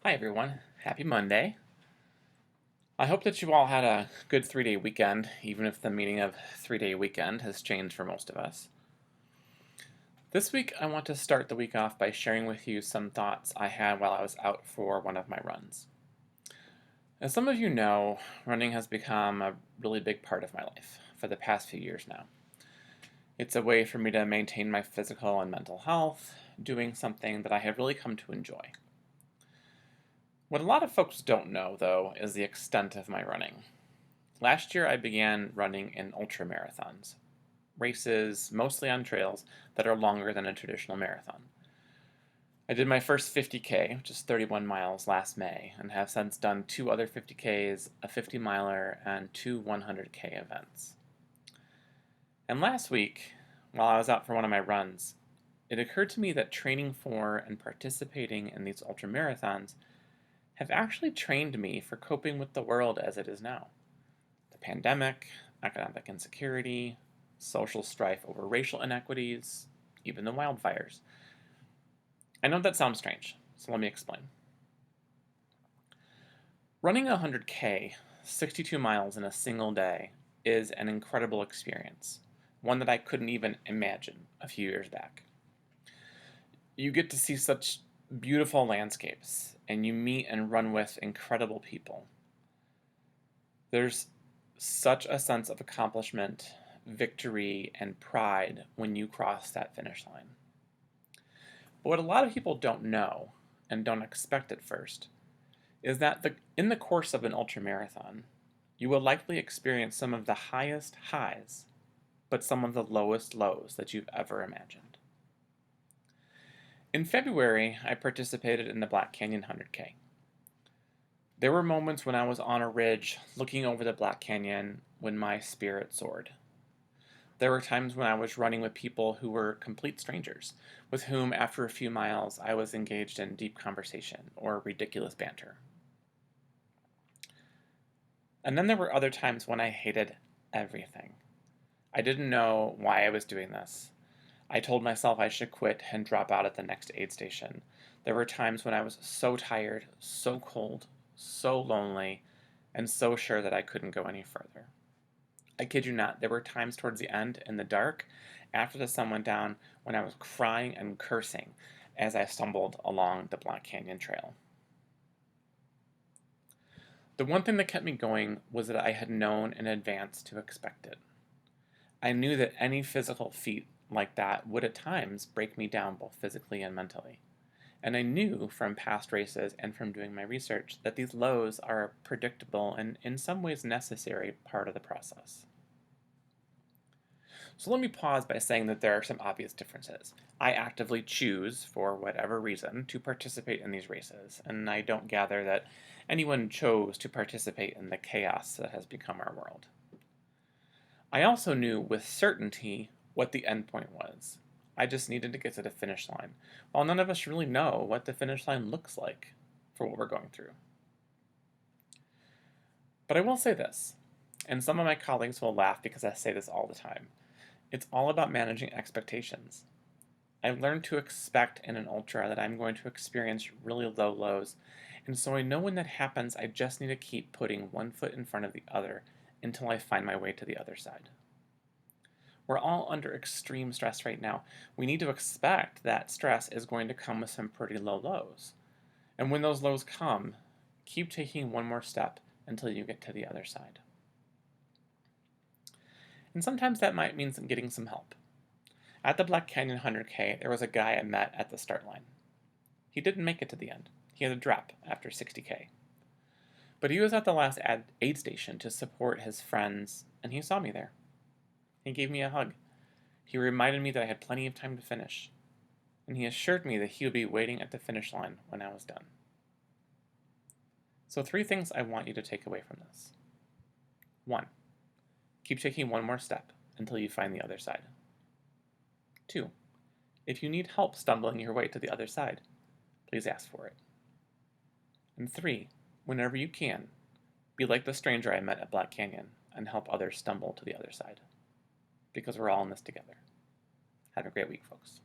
Hi everyone, happy Monday. I hope that you all had a good 3-day weekend, even if the meaning of 3-day weekend has changed for most of us. This week I want to start the week off by sharing with you some thoughts I had while I was out for one of my runs. As some of you know, running has become a really big part of my life for the past few years now. It's a way for me to maintain my physical and mental health, doing something that I have really come to enjoy. What a lot of folks don't know, though, is the extent of my running. Last year, I began running in ultra marathons, races mostly on trails that are longer than a traditional marathon. I did my first 50K, which is 31 miles, last May, and have since done two other 50Ks, a 50 miler, and two 100K events. And last week, while I was out for one of my runs, it occurred to me that training for and participating in these ultra marathons have actually trained me for coping with the world as it is now. The pandemic, economic insecurity, social strife over racial inequities, even the wildfires. I know that sounds strange, so let me explain. Running 100K, 62 miles in a single day, is an incredible experience, one that I couldn't even imagine a few years back. You get to see such beautiful landscapes, and you meet and run with incredible people. There's such a sense of accomplishment, victory, and pride when you cross that finish line. But what a lot of people don't know, and don't expect at first, is that in the course of an ultramarathon, you will likely experience some of the highest highs, but some of the lowest lows that you've ever imagined. In February, I participated in the Black Canyon 100K. There were moments when I was on a ridge looking over the Black Canyon when my spirit soared. There were times when I was running with people who were complete strangers, with whom after a few miles I was engaged in deep conversation or ridiculous banter. And then there were other times when I hated everything. I didn't know why I was doing this. I told myself I should quit and drop out at the next aid station. There were times when I was so tired, so cold, so lonely, and so sure that I couldn't go any further. I kid you not, there were times towards the end, in the dark, after the sun went down, when I was crying and cursing as I stumbled along the Black Canyon Trail. The one thing that kept me going was that I had known in advance to expect it. I knew that any physical feat like that would at times break me down both physically and mentally. And I knew from past races and from doing my research that these lows are a predictable and in some ways necessary part of the process. So let me pause by saying that there are some obvious differences. I actively choose, for whatever reason, to participate in these races, and I don't gather that anyone chose to participate in the chaos that has become our world. I also knew with certainty what the end point was. I just needed to get to the finish line, while none of us really know what the finish line looks like for what we're going through. But I will say this, and some of my colleagues will laugh because I say this all the time. It's all about managing expectations. I've learned to expect in an ultra that I'm going to experience really low lows, and so I know when that happens, I just need to keep putting one foot in front of the other until I find my way to the other side. We're all under extreme stress right now. We need to expect that stress is going to come with some pretty low lows. And when those lows come, keep taking one more step until you get to the other side. And sometimes that might mean getting some help. At the Black Canyon 100K, there was a guy I met at the start line. He didn't make it to the end. He had a drop after 60K. But he was at the last aid station to support his friends, and he saw me there. He gave me a hug. He reminded me that I had plenty of time to finish, and he assured me that he would be waiting at the finish line when I was done. So 3 things I want you to take away from this. 1. Keep taking one more step until you find the other side. 2. If you need help stumbling your way to the other side, please ask for it. And 3. Whenever you can, be like the stranger I met at Black Canyon and help others stumble to the other side. Because we're all in this together. Have a great week, folks.